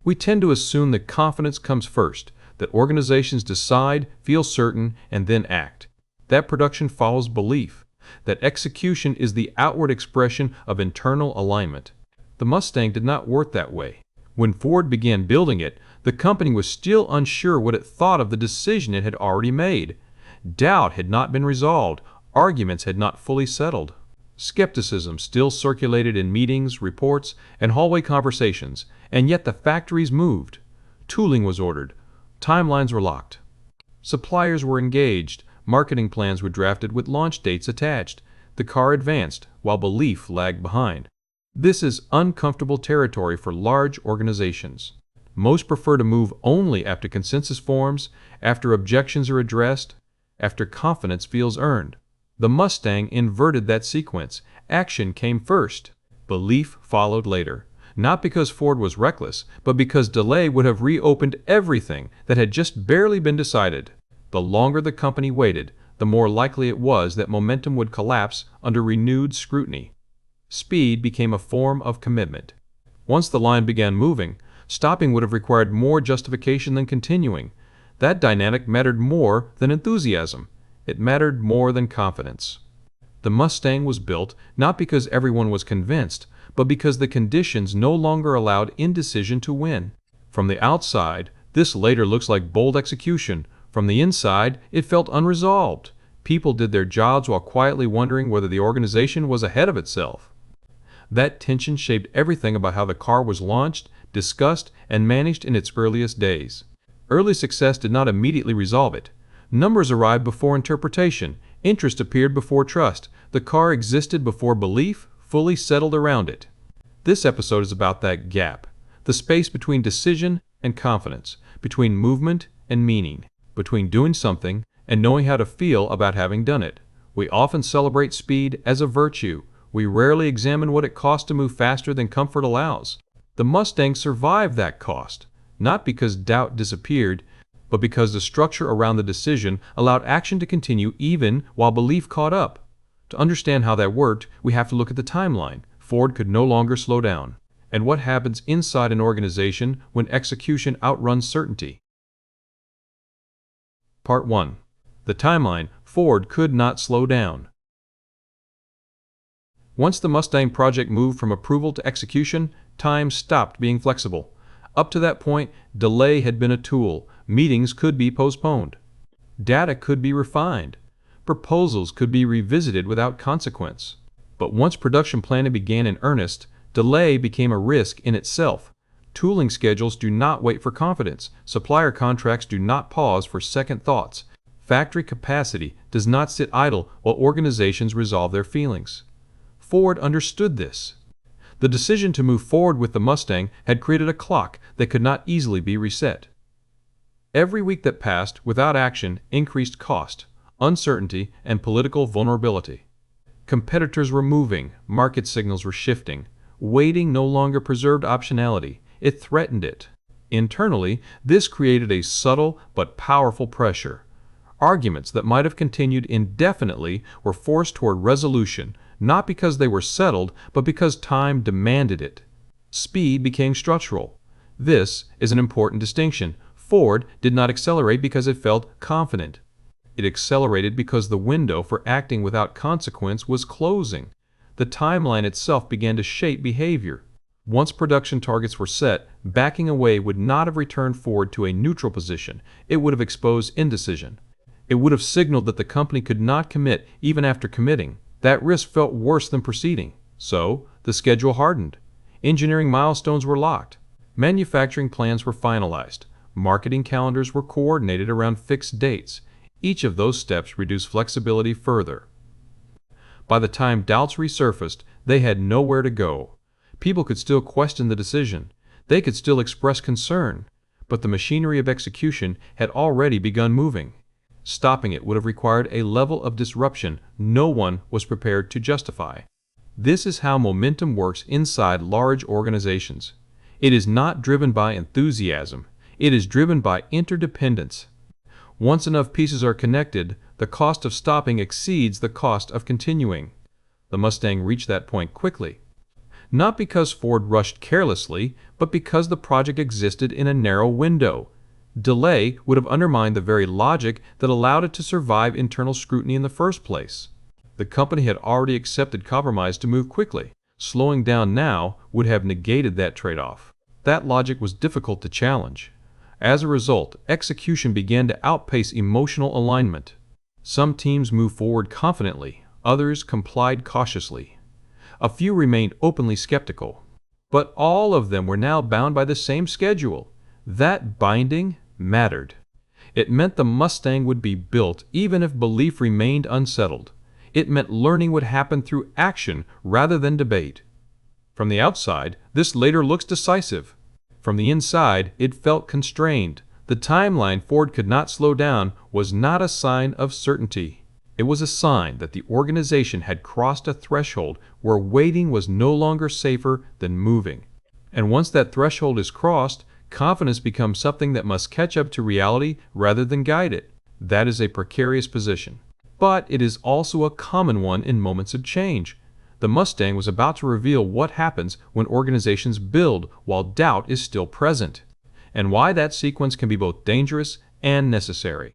We tend to assume that confidence comes first, that organizations decide, feel certain, and then act. That production follows belief, that execution is the outward expression of internal alignment. The Mustang did not work that way. When Ford began building it, the company was still unsure what it thought of the decision it had already made. Doubt had not been resolved, arguments had not fully settled. Skepticism still circulated in meetings, reports, and hallway conversations, and yet the factories moved. Tooling was ordered. Timelines were locked. Suppliers were engaged. Marketing plans were drafted with launch dates attached. The car advanced, while belief lagged behind. This is uncomfortable territory for large organizations. Most prefer to move only after consensus forms, after objections are addressed, after confidence feels earned. The Mustang inverted that sequence. Action came first. Belief followed later. Not because Ford was reckless, but because delay would have reopened everything that had just barely been decided. The longer the company waited, the more likely it was that momentum would collapse under renewed scrutiny. Speed became a form of commitment. Once the line began moving, stopping would have required more justification than continuing. That dynamic mattered more than enthusiasm. It mattered more than confidence. The Mustang was built not because everyone was convinced, but because the conditions no longer allowed indecision to win. From the outside, this later looks like bold execution. From the inside, it felt unresolved. People did their jobs while quietly wondering whether the organization was ahead of itself. That tension shaped everything about how the car was launched, discussed, and managed in its earliest days. Early success did not immediately resolve it. Numbers arrived before interpretation. Interest appeared before trust. The car existed before belief fully settled around it. This episode is about that gap, the space between decision and confidence, between movement and meaning, between doing something and knowing how to feel about having done it. We often celebrate speed as a virtue. We rarely examine what it costs to move faster than comfort allows. The Mustang survived that cost, not because doubt disappeared, but because the structure around the decision allowed action to continue even while belief caught up. To understand how that worked, we have to look at the timeline. Ford could no longer slow down. And what happens inside an organization when execution outruns certainty? Part 1. The timeline. Ford could not slow down. Once the Mustang project moved from approval to execution, time stopped being flexible. Up to that point, delay had been a tool. Meetings could be postponed. Data could be refined. Proposals could be revisited without consequence. But once production planning began in earnest, delay became a risk in itself. Tooling schedules do not wait for confidence. Supplier contracts do not pause for second thoughts. Factory capacity does not sit idle while organizations resolve their feelings. Ford understood this. The decision to move forward with the Mustang had created a clock that could not easily be reset. Every week that passed without action increased cost, uncertainty, and political vulnerability. Competitors were moving, market signals were shifting. Waiting no longer preserved optionality, it threatened it. Internally, this created a subtle but powerful pressure. Arguments that might have continued indefinitely were forced toward resolution, not because they were settled, but because time demanded it. Speed became structural. This is an important distinction. Ford did not accelerate because it felt confident. It accelerated because the window for acting without consequence was closing. The timeline itself began to shape behavior. Once production targets were set, backing away would not have returned Ford to a neutral position. It would have exposed indecision. It would have signaled that the company could not commit even after committing. That risk felt worse than proceeding. So, the schedule hardened. Engineering milestones were locked. Manufacturing plans were finalized. Marketing calendars were coordinated around fixed dates. Each of those steps reduced flexibility further. By the time doubts resurfaced, they had nowhere to go. People could still question the decision. They could still express concern. But the machinery of execution had already begun moving. Stopping it would have required a level of disruption no one was prepared to justify. This is how momentum works inside large organizations. It is not driven by enthusiasm. It is driven by interdependence. Once enough pieces are connected, the cost of stopping exceeds the cost of continuing. The Mustang reached that point quickly. not because Ford rushed carelessly, but because the project existed in a narrow window. Delay would have undermined the very logic that allowed it to survive internal scrutiny in the first place. The company had already accepted compromise to move quickly. Slowing down now would have negated that trade-off. That logic was difficult to challenge. As a result, execution began to outpace emotional alignment. Some teams moved forward confidently, others complied cautiously. A few remained openly skeptical. But all of them were now bound by the same schedule. That binding mattered. It meant the Mustang would be built even if belief remained unsettled. It meant learning would happen through action rather than debate. From the outside, this later looks decisive. From the inside, it felt constrained. The timeline Ford could not slow down was not a sign of certainty. It was a sign that the organization had crossed a threshold where waiting was no longer safer than moving. And once that threshold is crossed, confidence becomes something that must catch up to reality rather than guide it. That is a precarious position. But it is also a common one in moments of change. The Mustang was about to reveal what happens when organizations build while doubt is still present, and why that sequence can be both dangerous and necessary.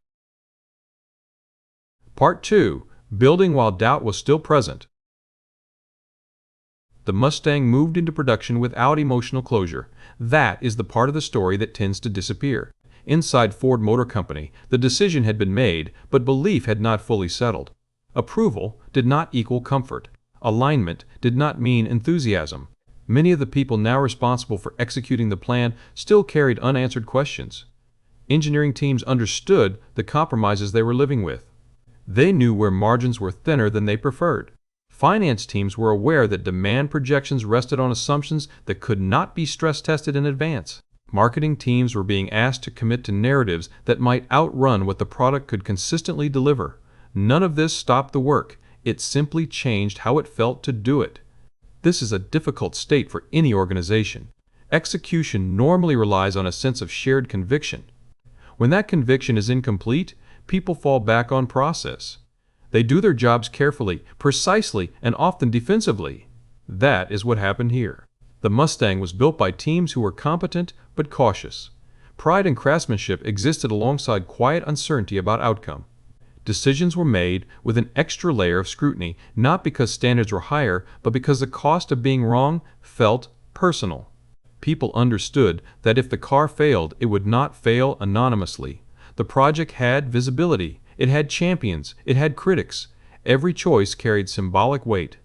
Part 2. Building while doubt was still present. The Mustang moved into production without emotional closure. That is the part of the story that tends to disappear. Inside Ford Motor Company, the decision had been made, but belief had not fully settled. Approval did not equal comfort. Alignment did not mean enthusiasm. Many of the people now responsible for executing the plan still carried unanswered questions. Engineering teams understood the compromises they were living with. They knew where margins were thinner than they preferred. Finance teams were aware that demand projections rested on assumptions that could not be stress-tested in advance. Marketing teams were being asked to commit to narratives that might outrun what the product could consistently deliver. None of this stopped the work. It simply changed how it felt to do it. This is a difficult state for any organization. Execution normally relies on a sense of shared conviction. When that conviction is incomplete, people fall back on process. They do their jobs carefully, precisely, and often defensively. That is what happened here. The Mustang was built by teams who were competent but cautious. Pride and craftsmanship existed alongside quiet uncertainty about outcome. Decisions were made with an extra layer of scrutiny, not because standards were higher, but because the cost of being wrong felt personal. People understood that if the car failed, it would not fail anonymously. The project had visibility, it had champions, it had critics. Every choice carried symbolic weight.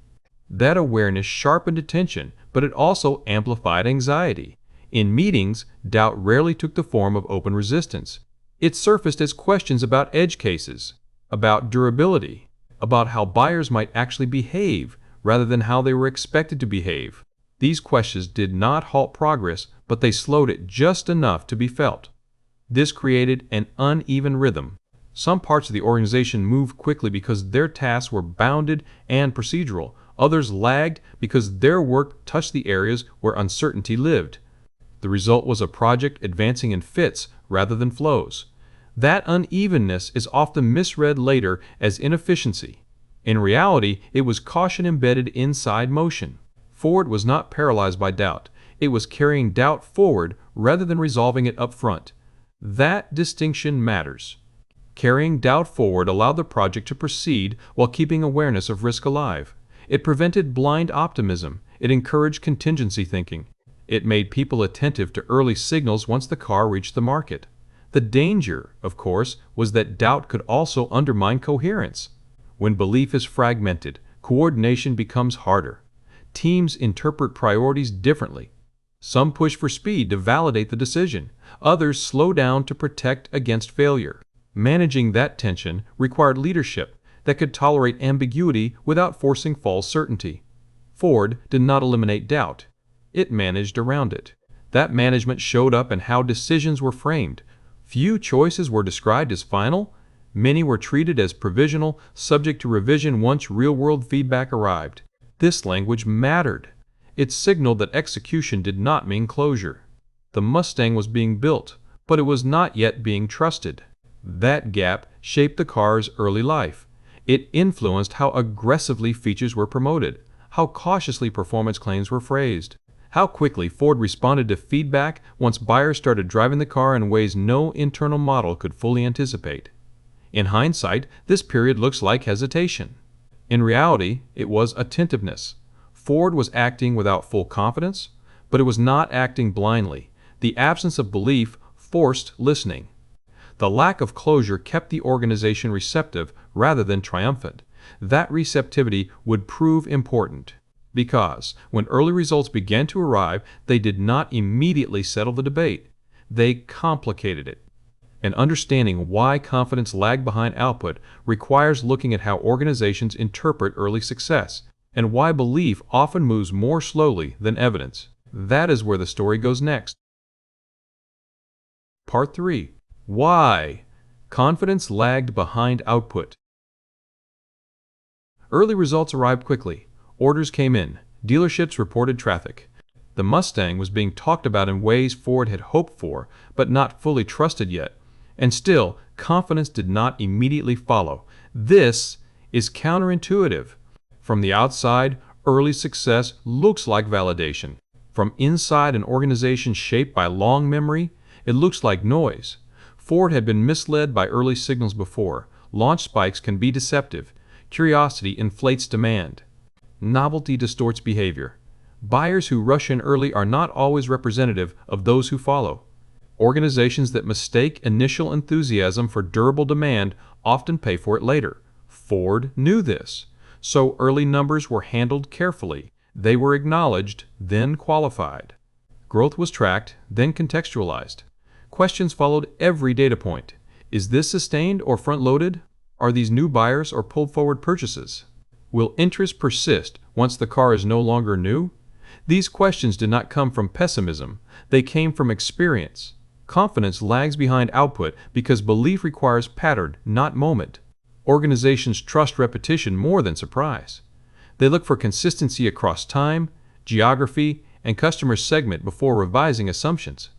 That awareness sharpened attention, but it also amplified anxiety. In meetings, doubt rarely took the form of open resistance. It surfaced as questions about edge cases, about durability, about how buyers might actually behave rather than how they were expected to behave. These questions did not halt progress, but they slowed it just enough to be felt. This created an uneven rhythm. Some parts of the organization moved quickly because their tasks were bounded and procedural. Others lagged because their work touched the areas where uncertainty lived. The result was a project advancing in fits rather than flows. That unevenness is often misread later as inefficiency. In reality, it was caution embedded inside motion. Ford was not paralyzed by doubt. It was carrying doubt forward rather than resolving it up front. That distinction matters. Carrying doubt forward allowed the project to proceed while keeping awareness of risk alive. It prevented blind optimism. It encouraged contingency thinking. It made people attentive to early signals once the car reached the market. The danger, of course, was that doubt could also undermine coherence. When belief is fragmented, coordination becomes harder. Teams interpret priorities differently. Some push for speed to validate the decision. Others slow down to protect against failure. Managing that tension required leadership that could tolerate ambiguity without forcing false certainty. Ford did not eliminate doubt. It managed around it. That management showed up in how decisions were framed. Few choices were described as final. Many were treated as provisional, subject to revision once real-world feedback arrived. This language mattered. It signaled that execution did not mean closure. The Mustang was being built, but it was not yet being trusted. That gap shaped the car's early life. It influenced how aggressively features were promoted, how cautiously performance claims were phrased, how quickly Ford responded to feedback once buyers started driving the car in ways no internal model could fully anticipate. In hindsight, this period looks like hesitation. In reality, it was attentiveness. Ford was acting without full confidence, but it was not acting blindly. The absence of belief forced listening. The lack of closure kept the organization receptive rather than triumphant. That receptivity would prove important, because when early results began to arrive, they did not immediately settle the debate. They complicated it. And understanding why confidence lagged behind output requires looking at how organizations interpret early success, and why belief often moves more slowly than evidence. That is where the story goes next. Part 3. Why confidence lagged behind output. Early results arrived quickly. Orders came in. Dealerships reported traffic. The Mustang was being talked about in ways Ford had hoped for, but not fully trusted yet. And still, confidence did not immediately follow. This is counterintuitive. From the outside, early success looks like validation. From inside an organization shaped by long memory, it looks like noise. Ford had been misled by early signals before. Launch spikes can be deceptive. Curiosity inflates demand. Novelty distorts behavior. Buyers who rush in early are not always representative of those who follow. Organizations that mistake initial enthusiasm for durable demand often pay for it later. Ford knew this, so early numbers were handled carefully. They were acknowledged, then qualified. Growth was tracked, then contextualized. Questions followed every data point. Is this sustained or front-loaded? Are these new buyers or pulled forward purchases? Will interest persist once the car is no longer new? These questions did not come from pessimism. They came from experience. Confidence lags behind output because belief requires pattern, not moment. Organizations trust repetition more than surprise. They look for consistency across time, geography, and customer segment before revising assumptions.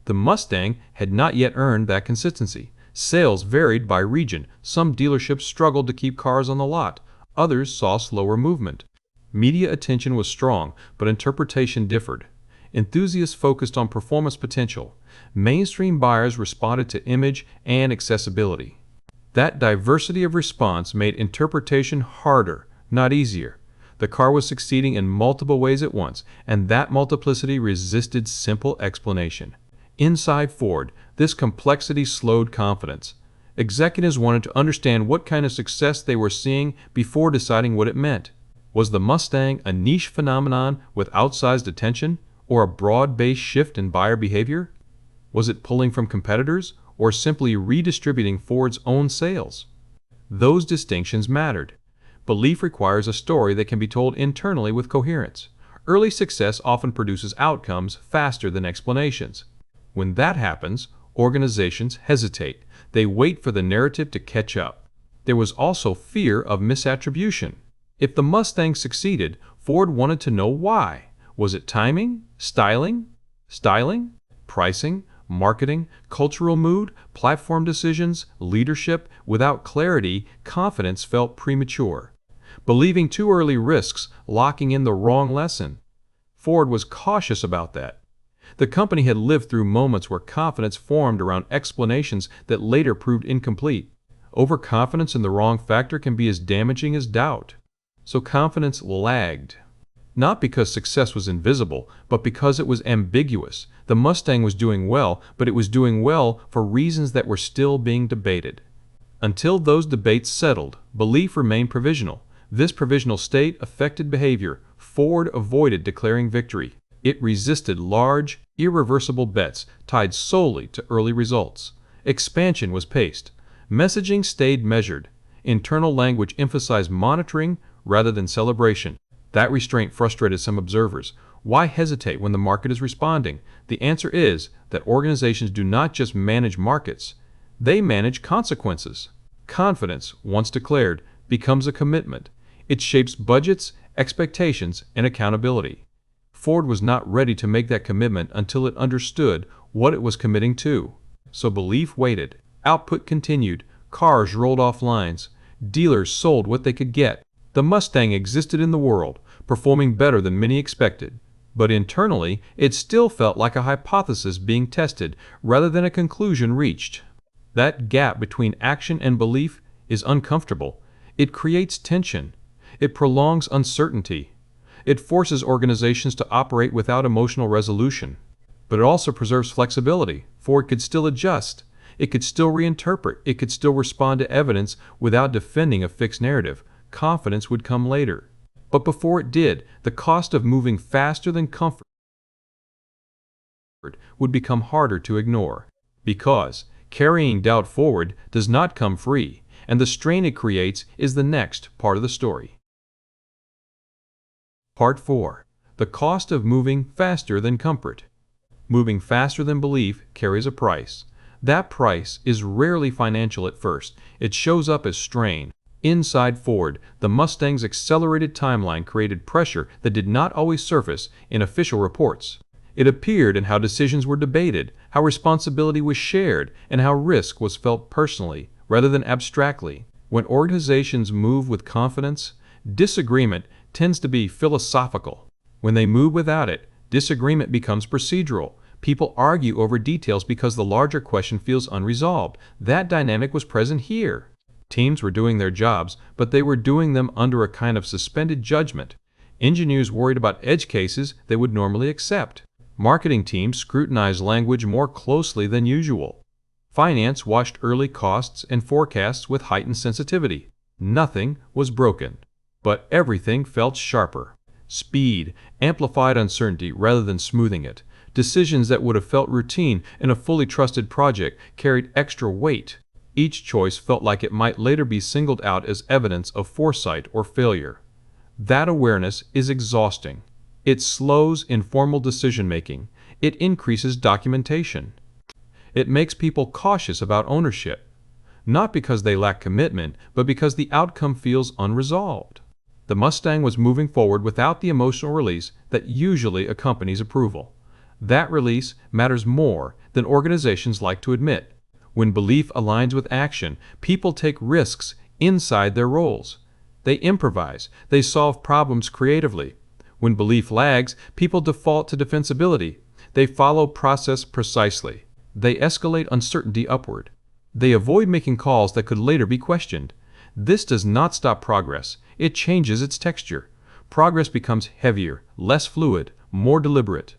The Mustang had not yet earned that consistency. Sales varied by region. Some dealerships struggled to keep cars on the lot. Others saw slower movement. Media attention was strong, but interpretation differed. Enthusiasts focused on performance potential. Mainstream buyers responded to image and accessibility. That diversity of response made interpretation harder, not easier. The car was succeeding in multiple ways at once, and that multiplicity resisted simple explanation. Inside Ford, this complexity slowed confidence. Executives wanted to understand what kind of success they were seeing before deciding what it meant. Was the Mustang a niche phenomenon with outsized attention, or a broad-based shift in buyer behavior? Was it pulling from competitors, or simply redistributing Ford's own sales? Those distinctions mattered. Belief requires a story that can be told internally with coherence. Early success often produces outcomes faster than explanations. When that happens, organizations hesitate. They wait for the narrative to catch up. There was also fear of misattribution. If the Mustang succeeded, Ford wanted to know why. Was it timing? Styling? Pricing? Marketing? Cultural mood? Platform decisions? Leadership? Without clarity, confidence felt premature. Believing too early risks locking in the wrong lesson. Ford was cautious about that. The company had lived through moments where confidence formed around explanations that later proved incomplete. Overconfidence in the wrong factor can be as damaging as doubt. So confidence lagged. Not because success was invisible, but because it was ambiguous. The Mustang was doing well, but it was doing well for reasons that were still being debated. Until those debates settled, belief remained provisional. This provisional state affected behavior. Ford avoided declaring victory. It resisted large, irreversible bets tied solely to early results. Expansion was paced. Messaging stayed measured. Internal language emphasized monitoring rather than celebration. That restraint frustrated some observers. Why hesitate when the market is responding? The answer is that organizations do not just manage markets, they manage consequences. Confidence, once declared, becomes a commitment. It shapes budgets, expectations, and accountability. Ford was not ready to make that commitment until it understood what it was committing to. So belief waited. Output continued. Cars rolled off lines. Dealers sold what they could get. The Mustang existed in the world, performing better than many expected. But internally, it still felt like a hypothesis being tested rather than a conclusion reached. That gap between action and belief is uncomfortable. It creates tension. It prolongs uncertainty. It forces organizations to operate without emotional resolution. But it also preserves flexibility, for it could still adjust. It could still reinterpret. It could still respond to evidence without defending a fixed narrative. Confidence would come later. But before it did, the cost of moving faster than comfort would become harder to ignore. Because carrying doubt forward does not come free, and the strain it creates is the next part of the story. Part 4. The cost of moving faster than comfort. Moving faster than belief carries a price. That price is rarely financial at first. It shows up as strain. Inside Ford, the Mustang's accelerated timeline created pressure that did not always surface in official reports. It appeared in how decisions were debated, how responsibility was shared, and how risk was felt personally rather than abstractly. When organizations move with confidence, disagreement tends to be philosophical. When they move without it, disagreement becomes procedural. People argue over details because the larger question feels unresolved. That dynamic was present here. Teams were doing their jobs, but they were doing them under a kind of suspended judgment. Engineers worried about edge cases they would normally accept. Marketing teams scrutinized language more closely than usual. Finance watched early costs and forecasts with heightened sensitivity. Nothing was broken, but everything felt sharper. Speed amplified uncertainty rather than smoothing it. Decisions that would have felt routine in a fully trusted project carried extra weight. Each choice felt like it might later be singled out as evidence of foresight or failure. That awareness is exhausting. It slows informal decision-making. It increases documentation. It makes people cautious about ownership, not because they lack commitment, but because the outcome feels unresolved. The Mustang was moving forward without the emotional release that usually accompanies approval. That release matters more than organizations like to admit. When belief aligns with action, people take risks inside their roles. They improvise. They solve problems creatively. When belief lags, people default to defensibility. They follow process precisely. They escalate uncertainty upward. They avoid making calls that could later be questioned. This does not stop progress. It changes its texture. Progress becomes heavier, less fluid, more deliberate.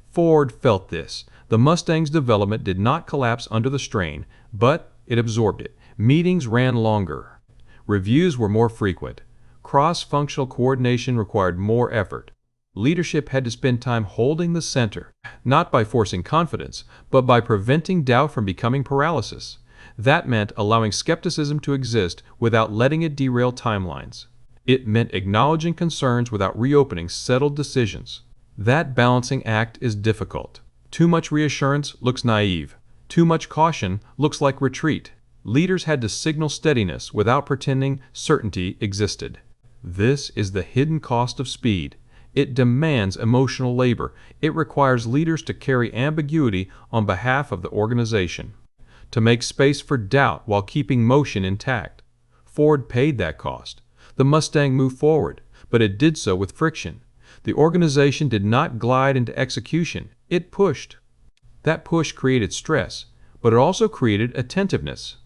Ford felt this. The Mustang's development did not collapse under the strain, but it absorbed it. Meetings ran longer. Reviews were more frequent. Cross-functional coordination required more effort. Leadership had to spend time holding the center, not by forcing confidence, but by preventing doubt from becoming paralysis. That meant allowing skepticism to exist without letting it derail timelines. It meant acknowledging concerns without reopening settled decisions. That balancing act is difficult. Too much reassurance looks naive. Too much caution looks like retreat. Leaders had to signal steadiness without pretending certainty existed. This is the hidden cost of speed. It demands emotional labor. It requires leaders to carry ambiguity on behalf of the organization, to make space for doubt while keeping motion intact. Ford paid that cost. The Mustang moved forward, but it did so with friction. The organization did not glide into execution. It pushed. That push created stress, but it also created attentiveness.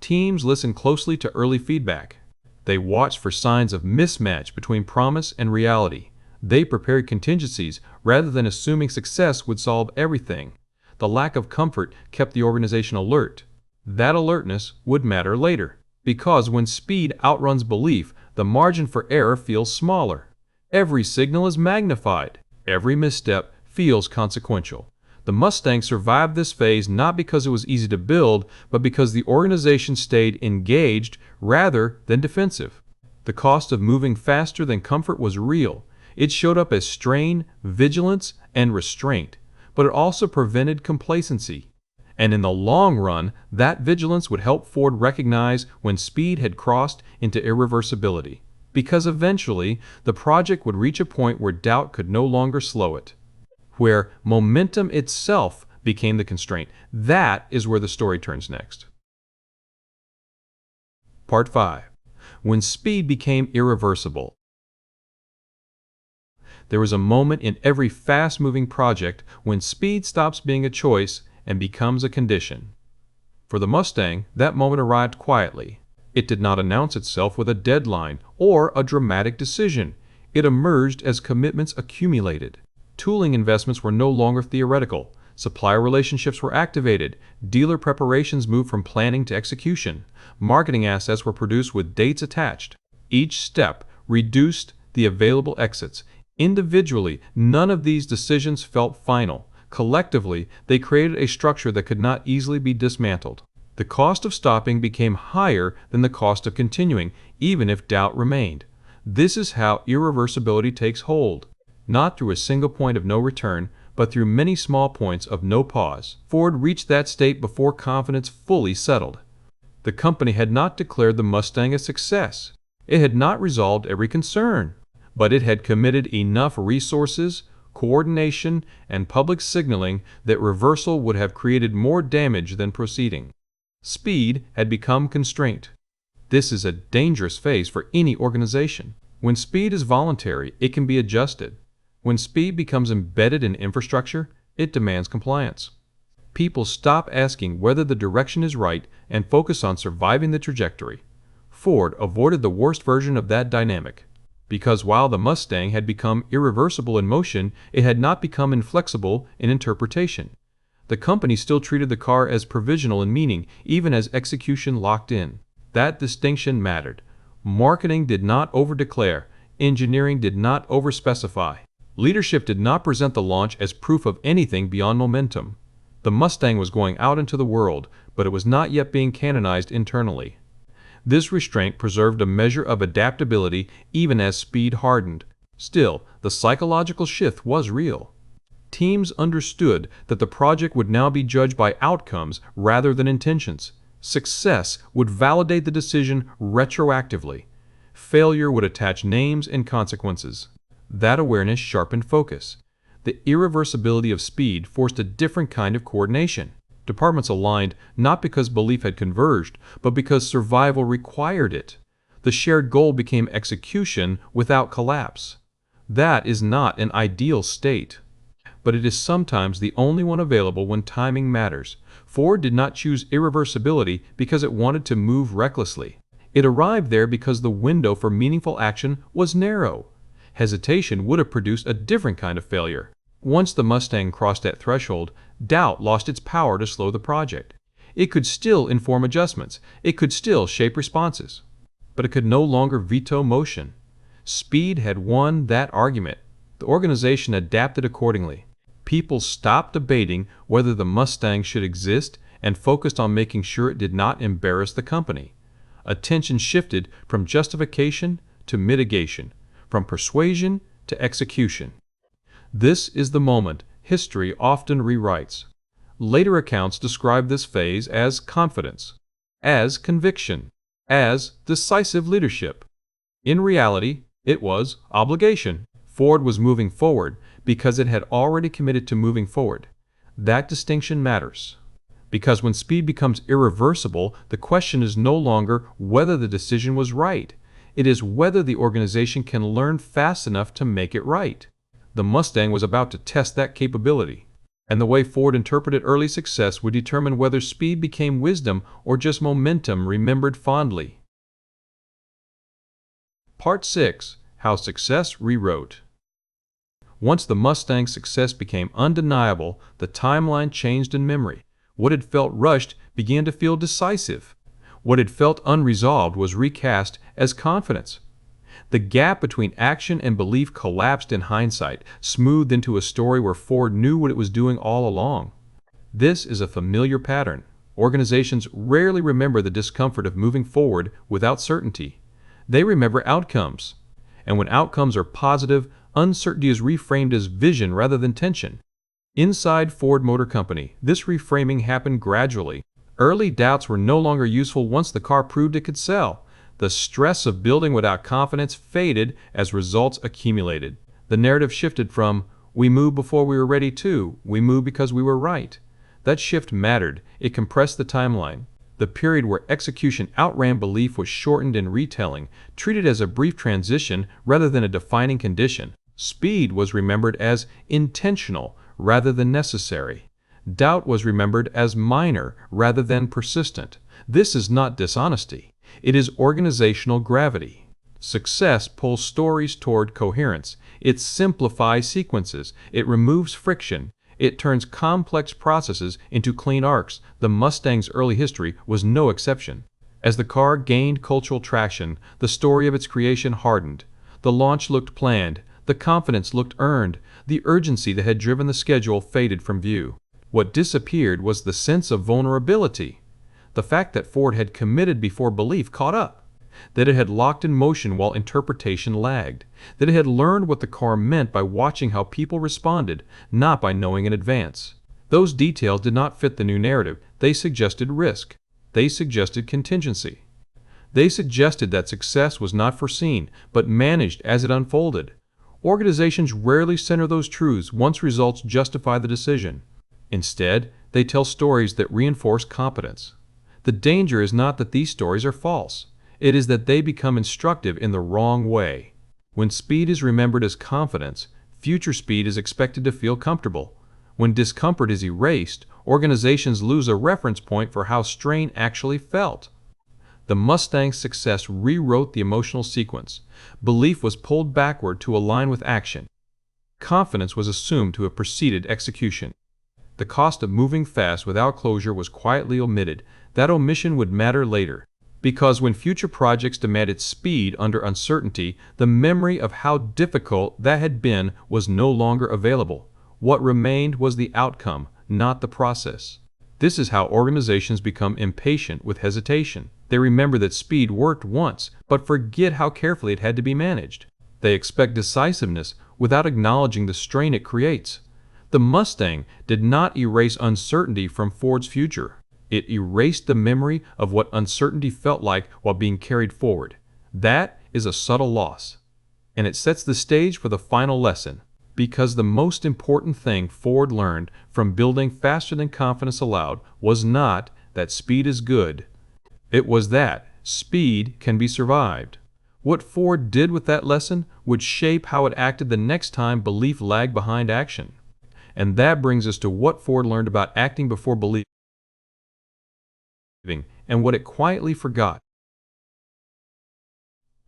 Teams listened closely to early feedback. They watched for signs of mismatch between promise and reality. They prepared contingencies rather than assuming success would solve everything. The lack of comfort kept the organization alert. That alertness would matter later, because when speed outruns belief, the margin for error feels smaller. Every signal is magnified. Every misstep feels consequential. The Mustang survived this phase not because it was easy to build, but because the organization stayed engaged rather than defensive. The cost of moving faster than comfort was real. It showed up as strain, vigilance, and restraint, but it also prevented complacency. And in the long run, that vigilance would help Ford recognize when speed had crossed into irreversibility, because eventually the project would reach a point where doubt could no longer slow it, where momentum itself became the constraint. That is where the story turns next. Part 5. When speed became irreversible. There is a moment in every fast-moving project when speed stops being a choice and becomes a condition. For the Mustang, that moment arrived quietly. It did not announce itself with a deadline or a dramatic decision. It emerged as commitments accumulated. Tooling investments were no longer theoretical. Supplier relationships were activated. Dealer preparations moved from planning to execution. Marketing assets were produced with dates attached. Each step reduced the available exits. Individually, none of these decisions felt final. Collectively, they created a structure that could not easily be dismantled. The cost of stopping became higher than the cost of continuing, even if doubt remained. This is how irreversibility takes hold, not through a single point of no return, but through many small points of no pause. Ford reached that state before confidence fully settled. The company had not declared the Mustang a success. It had not resolved every concern, but it had committed enough resources, coordination, and public signaling that reversal would have created more damage than proceeding. Speed had become constraint. This is a dangerous phase for any organization. When speed is voluntary, it can be adjusted. When speed becomes embedded in infrastructure, it demands compliance. People stop asking whether the direction is right and focus on surviving the trajectory. Ford avoided the worst version of that dynamic. Because while the Mustang had become irreversible in motion, it had not become inflexible in interpretation. The company still treated the car as provisional in meaning, even as execution locked in. That distinction mattered. Marketing did not over-declare. Engineering did not over-specify. Leadership did not present the launch as proof of anything beyond momentum. The Mustang was going out into the world, but it was not yet being canonized internally. This restraint preserved a measure of adaptability even as speed hardened. Still, the psychological shift was real. Teams understood that the project would now be judged by outcomes rather than intentions. Success would validate the decision retroactively. Failure would attach names and consequences. That awareness sharpened focus. The irreversibility of speed forced a different kind of coordination. Departments aligned not because belief had converged, but because survival required it. The shared goal became execution without collapse. That is not an ideal state, but it is sometimes the only one available when timing matters. Ford did not choose irreversibility because it wanted to move recklessly. It arrived there because the window for meaningful action was narrow. Hesitation would have produced a different kind of failure. Once the Mustang crossed that threshold, doubt lost its power to slow the project. It could still inform adjustments. It could still shape responses. But it could no longer veto motion. Speed had won that argument. The organization adapted accordingly. People stopped debating whether the Mustang should exist and focused on making sure it did not embarrass the company. Attention shifted from justification to mitigation, from persuasion to execution. This is the moment history often rewrites. Later accounts describe this phase as confidence, as conviction, as decisive leadership. In reality, it was obligation. Ford was moving forward because it had already committed to moving forward. That distinction matters. Because when speed becomes irreversible, the question is no longer whether the decision was right. It is whether the organization can learn fast enough to make it right. The Mustang was about to test that capability, and the way Ford interpreted early success would determine whether speed became wisdom or just momentum remembered fondly. Part 6. How Success Rewrote. Once the Mustang's success became undeniable, the timeline changed in memory. What had felt rushed began to feel decisive. What had felt unresolved was recast as confidence. The gap between action and belief collapsed in hindsight, smoothed into a story where Ford knew what it was doing all along. This is a familiar pattern. Organizations rarely remember the discomfort of moving forward without certainty. They remember outcomes. And when outcomes are positive, uncertainty is reframed as vision rather than tension. Inside Ford Motor Company, this reframing happened gradually. Early doubts were no longer useful once the car proved it could sell. The stress of building without confidence faded as results accumulated. The narrative shifted from, "We moved before we were ready," to, "We moved because we were right." That shift mattered. It compressed the timeline. The period where execution outran belief was shortened in retelling, treated as a brief transition rather than a defining condition. Speed was remembered as intentional rather than necessary. Doubt was remembered as minor rather than persistent. This is not dishonesty. It is organizational gravity. Success pulls stories toward coherence. It simplifies sequences. It removes friction. It turns complex processes into clean arcs. The Mustang's early history was no exception. As the car gained cultural traction, the story of its creation hardened. The launch looked planned. The confidence looked earned. The urgency that had driven the schedule faded from view. What disappeared was the sense of vulnerability. The fact that Ford had committed before belief caught up. That it had locked in motion while interpretation lagged. That it had learned what the car meant by watching how people responded, not by knowing in advance. Those details did not fit the new narrative. They suggested risk. They suggested contingency. They suggested that success was not foreseen, but managed as it unfolded. Organizations rarely center those truths once results justify the decision. Instead, they tell stories that reinforce competence. The danger is not that these stories are false. It is that they become instructive in the wrong way. When speed is remembered as confidence, future speed is expected to feel comfortable. When discomfort is erased, organizations lose a reference point for how strain actually felt. The Mustang's success rewrote the emotional sequence. Belief was pulled backward to align with action. Confidence was assumed to have preceded execution. The cost of moving fast without closure was quietly omitted. That omission would matter later. Because when future projects demanded speed under uncertainty, the memory of how difficult that had been was no longer available. What remained was the outcome, not the process. This is how organizations become impatient with hesitation. They remember that speed worked once, but forget how carefully it had to be managed. They expect decisiveness without acknowledging the strain it creates. The Mustang did not erase uncertainty from Ford's future. It erased the memory of what uncertainty felt like while being carried forward. That is a subtle loss. And it sets the stage for the final lesson. Because the most important thing Ford learned from building faster than confidence allowed was not that speed is good. It was that speed can be survived. What Ford did with that lesson would shape how it acted the next time belief lagged behind action. And that brings us to what Ford learned about acting before believing and what it quietly forgot.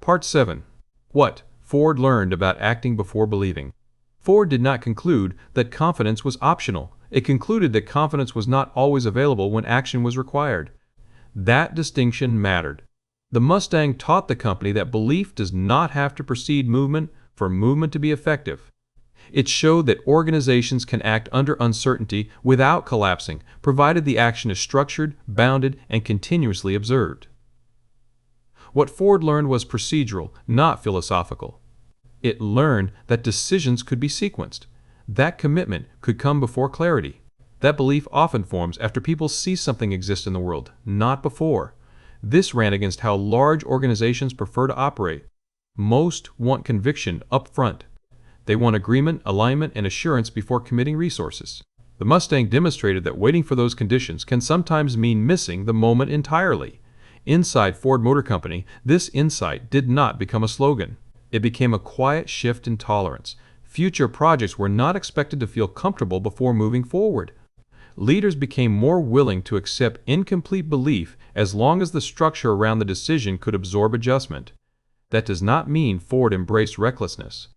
Part 7. What Ford learned about acting before believing. Ford did not conclude that confidence was optional. It concluded that confidence was not always available when action was required. That distinction mattered. The Mustang taught the company that belief does not have to precede movement for movement to be effective. It showed that organizations can act under uncertainty without collapsing, provided the action is structured, bounded, and continuously observed. What Ford learned was procedural, not philosophical. It learned that decisions could be sequenced. That commitment could come before clarity. That belief often forms after people see something exist in the world, not before. This ran against how large organizations prefer to operate. Most want conviction up front. They want agreement, alignment, and assurance before committing resources. The Mustang demonstrated that waiting for those conditions can sometimes mean missing the moment entirely. Inside Ford Motor Company, this insight did not become a slogan. It became a quiet shift in tolerance. Future projects were not expected to feel comfortable before moving forward. Leaders became more willing to accept incomplete belief as long as the structure around the decision could absorb adjustment. That does not mean Ford embraced recklessness.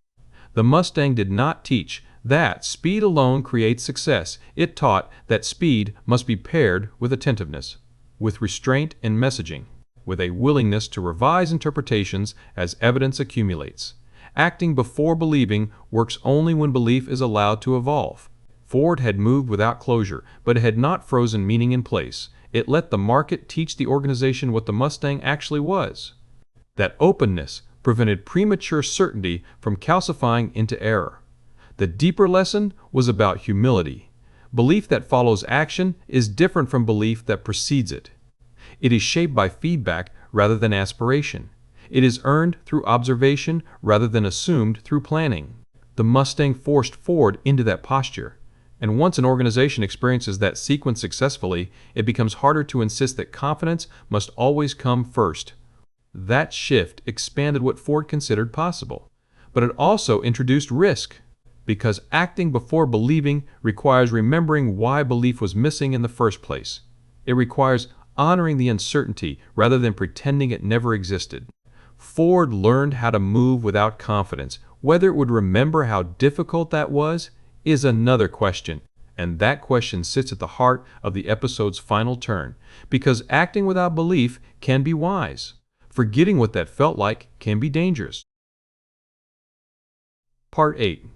The Mustang did not teach that speed alone creates success. It taught that speed must be paired with attentiveness, with restraint in messaging, with a willingness to revise interpretations as evidence accumulates. Acting before believing works only when belief is allowed to evolve. Ford had moved without closure, but it had not frozen meaning in place. It let the market teach the organization what the Mustang actually was. That openness prevented premature certainty from calcifying into error. The deeper lesson was about humility. Belief that follows action is different from belief that precedes it. It is shaped by feedback rather than aspiration. It is earned through observation rather than assumed through planning. The Mustang forced Ford into that posture. And once an organization experiences that sequence successfully, it becomes harder to insist that confidence must always come first. That shift expanded what Ford considered possible. But it also introduced risk, because acting before believing requires remembering why belief was missing in the first place. It requires honoring the uncertainty rather than pretending it never existed. Ford learned how to move without confidence. Whether it would remember how difficult that was is another question, and that question sits at the heart of the episode's final turn, because acting without belief can be wise. Forgetting what that felt like can be dangerous. Part 8.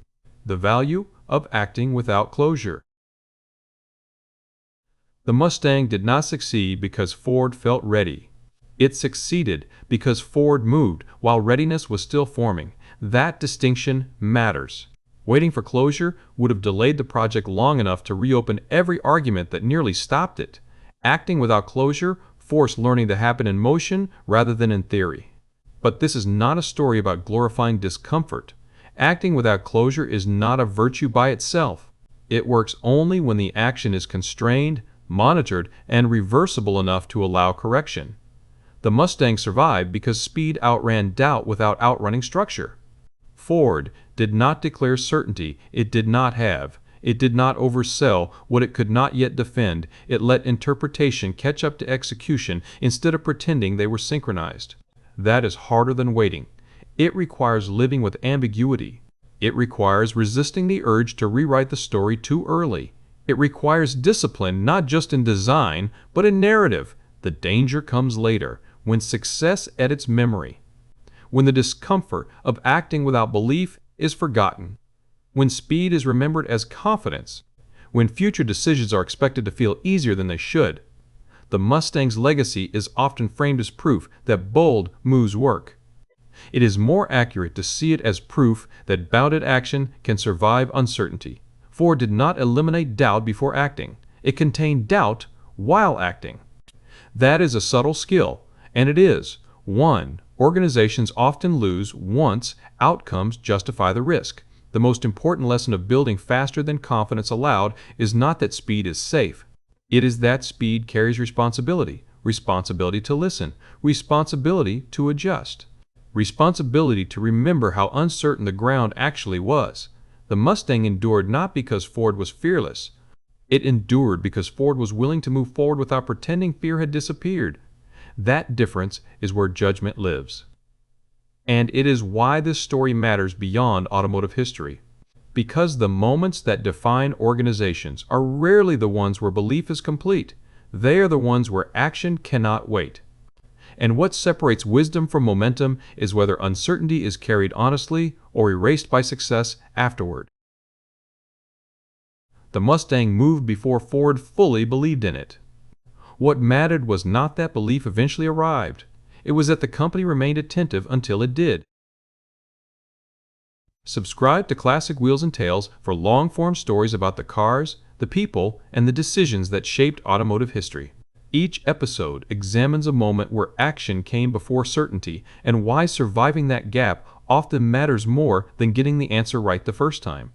The value of acting without closure. The Mustang did not succeed because Ford felt ready. It succeeded because Ford moved while readiness was still forming. That distinction matters. Waiting for closure would have delayed the project long enough to reopen every argument that nearly stopped it. Acting without closure forced learning to happen in motion rather than in theory. But this is not a story about glorifying discomfort. Acting without closure is not a virtue by itself. It works only when the action is constrained, monitored, and reversible enough to allow correction. The Mustang survived because speed outran doubt without outrunning structure. Ford did not declare certainty it did not have. It did not oversell what it could not yet defend. It let interpretation catch up to execution instead of pretending they were synchronized. That is harder than waiting. It requires living with ambiguity. It requires resisting the urge to rewrite the story too early. It requires discipline not just in design, but in narrative. The danger comes later, when success edits memory, when the discomfort of acting without belief is forgotten, when speed is remembered as confidence, when future decisions are expected to feel easier than they should. The Mustang's legacy is often framed as proof that bold moves work. It is more accurate to see it as proof that bounded action can survive uncertainty. Ford did not eliminate doubt before acting. It contained doubt while acting. That is a subtle skill, and it is one organizations often lose once outcomes justify the risk. The most important lesson of building faster than confidence allowed is not that speed is safe. It is that speed carries responsibility. Responsibility to listen. Responsibility to adjust. Responsibility to remember how uncertain the ground actually was. The Mustang endured not because Ford was fearless. It endured because Ford was willing to move forward without pretending fear had disappeared. That difference is where judgment lives. And it is why this story matters beyond automotive history. Because the moments that define organizations are rarely the ones where belief is complete. They are the ones where action cannot wait. And what separates wisdom from momentum is whether uncertainty is carried honestly or erased by success afterward. The Mustang moved before Ford fully believed in it. What mattered was not that belief eventually arrived. It was that the company remained attentive until it did. Subscribe to Classic Wheels and Tales for long-form stories about the cars, the people, and the decisions that shaped automotive history. Each episode examines a moment where action came before certainty and why surviving that gap often matters more than getting the answer right the first time.